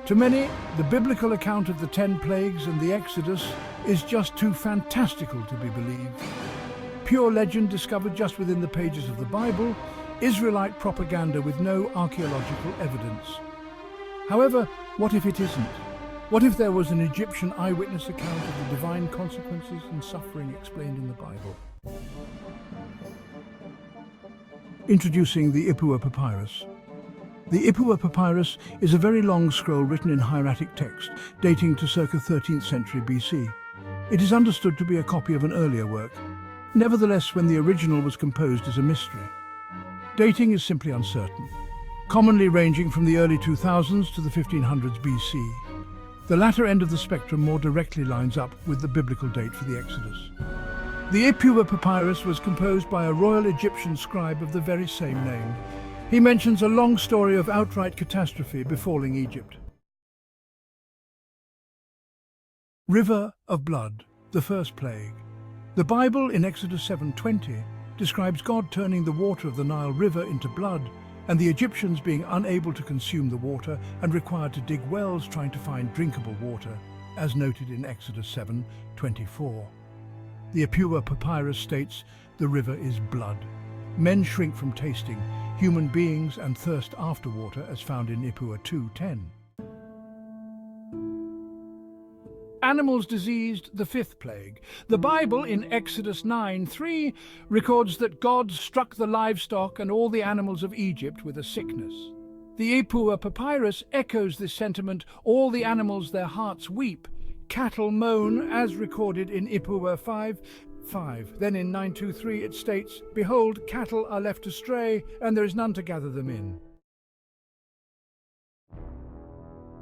To many, the biblical account of the 10 plagues and the Exodus is just too fantastical to be believed. Pure legend discovered just within the pages of the Bible, Israelite propaganda with no archaeological evidence. However, what if it isn't? What if there was an Egyptian eyewitness account of the divine consequences and suffering explained in the Bible? Introducing the Ipuwer Papyrus. The Ipuwer Papyrus is a very long scroll written in hieratic text, dating to circa 13th century BC. It is understood to be a copy of an earlier work. Nevertheless, when the original was composed is a mystery. Dating is simply uncertain, commonly ranging from the early 2000s to the 1500s BC. The latter end of the spectrum more directly lines up with the biblical date for the Exodus. The Ipuwer Papyrus was composed by a royal Egyptian scribe of the very same name. He mentions a long story of outright catastrophe befalling Egypt. River of blood, the first plague. The Bible in Exodus 7:20 describes God turning the water of the Nile River into blood and the Egyptians being unable to consume the water and required to dig wells trying to find drinkable water, as noted in Exodus 7:24. The Ipuwer Papyrus states the river is blood. Men shrink from tasting, human beings and thirst after water, as found in Ipuwer 2:10. Animals diseased, the fifth plague. The Bible in Exodus 9:3 records that God struck the livestock and all the animals of Egypt with a sickness. The Ipuwer Papyrus echoes this sentiment, all the animals their hearts weep, cattle moan, as recorded in Ipuwer 5:5. Then in 923 it states, behold, cattle are left astray, and there is none to gather them in.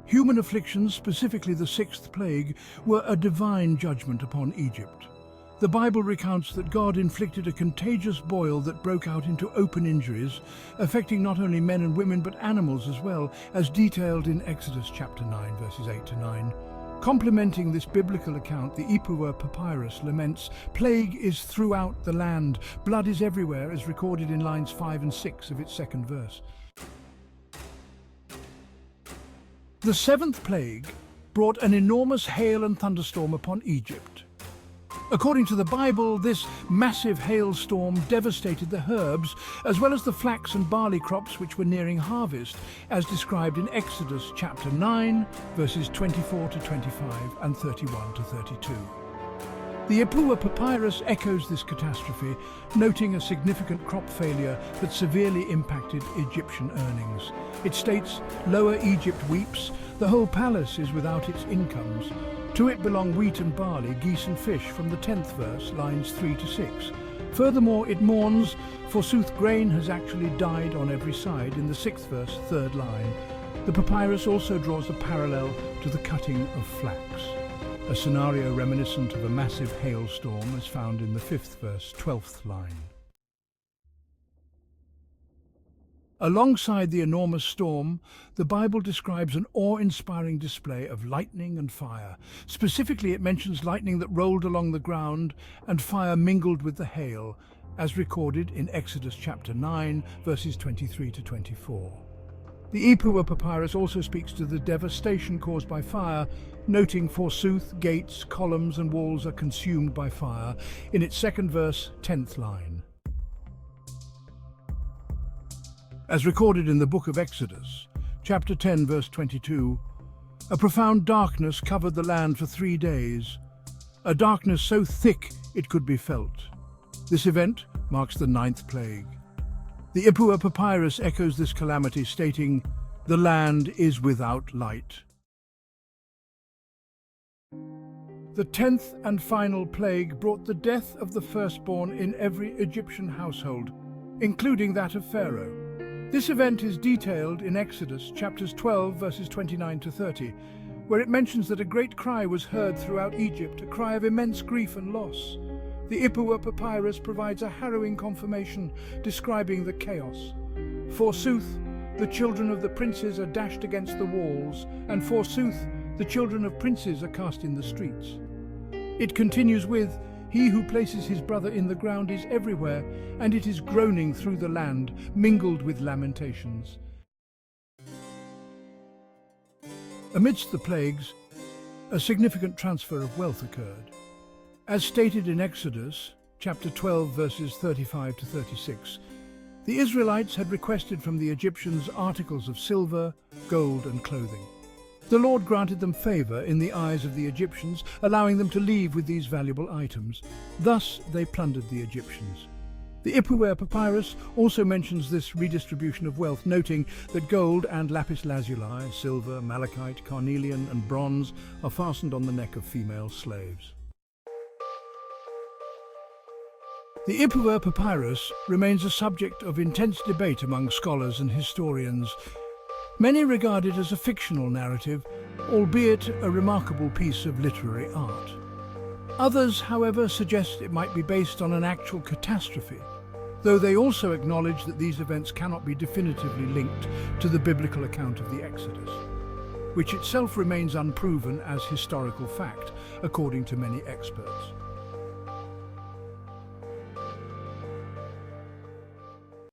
Human afflictions, specifically the sixth plague, were a divine judgment upon Egypt. The Bible recounts that God inflicted a contagious boil that broke out into open injuries, affecting not only men and women but animals as well, as detailed in Exodus chapter 9, verses 8-9. Complementing this biblical account, the Ipuwer Papyrus laments, plague is throughout the land, blood is everywhere, as recorded in lines 5 and 6 of its second verse. The seventh plague brought an enormous hail and thunderstorm upon Egypt. According to the Bible, this massive hailstorm devastated the herbs as well as the flax and barley crops which were nearing harvest, as described in Exodus chapter 9, verses 24-25 and 31-32. The Ipuwer Papyrus echoes this catastrophe, noting a significant crop failure that severely impacted Egyptian earnings. It states, Lower Egypt weeps, the whole palace is without its incomes. To it belong wheat and barley, geese and fish, from the 10th verse, lines 3-6. Furthermore, it mourns, forsooth grain has actually died on every side, in the 6th verse, 3rd line. The papyrus also draws a parallel to the cutting of flax, a scenario reminiscent of a massive hailstorm as found in the 5th verse, 12th line. Alongside the enormous storm, the Bible describes an awe-inspiring display of lightning and fire. Specifically, it mentions lightning that rolled along the ground and fire mingled with the hail, as recorded in Exodus chapter 9, verses 23-24. The Ipuwer Papyrus also speaks to the devastation caused by fire, noting, forsooth, gates, columns and walls are consumed by fire, in its 2nd verse, 10th line. As recorded in the book of Exodus, chapter 10, verse 22, a profound darkness covered the land for 3 days, a darkness so thick it could be felt. This event marks the 9th plague. The Ipuwer Papyrus echoes this calamity, stating, the land is without light. The 10th and final plague brought the death of the firstborn in every Egyptian household, including that of Pharaoh. This event is detailed in Exodus chapters 12, verses 29-30, where it mentions that a great cry was heard throughout Egypt, a cry of immense grief and loss. The Ipuwer Papyrus provides a harrowing confirmation describing the chaos. Forsooth, the children of the princes are dashed against the walls, and forsooth, the children of princes are cast in the streets. It continues with, he who places his brother in the ground is everywhere, and it is groaning through the land, mingled with lamentations. Amidst the plagues, a significant transfer of wealth occurred. As stated in Exodus, chapter 12, verses 35 to 36, the Israelites had requested from the Egyptians articles of silver, gold, and clothing. The Lord granted them favor in the eyes of the Egyptians, allowing them to leave with these valuable items. Thus, they plundered the Egyptians. The Ipuwer Papyrus also mentions this redistribution of wealth, noting that gold and lapis lazuli, silver, malachite, carnelian, and bronze are fastened on the neck of female slaves. The Ipuwer Papyrus remains a subject of intense debate among scholars and historians. Many regard it as a fictional narrative, albeit a remarkable piece of literary art. Others, however, suggest it might be based on an actual catastrophe, though they also acknowledge that these events cannot be definitively linked to the biblical account of the Exodus, which itself remains unproven as historical fact, according to many experts.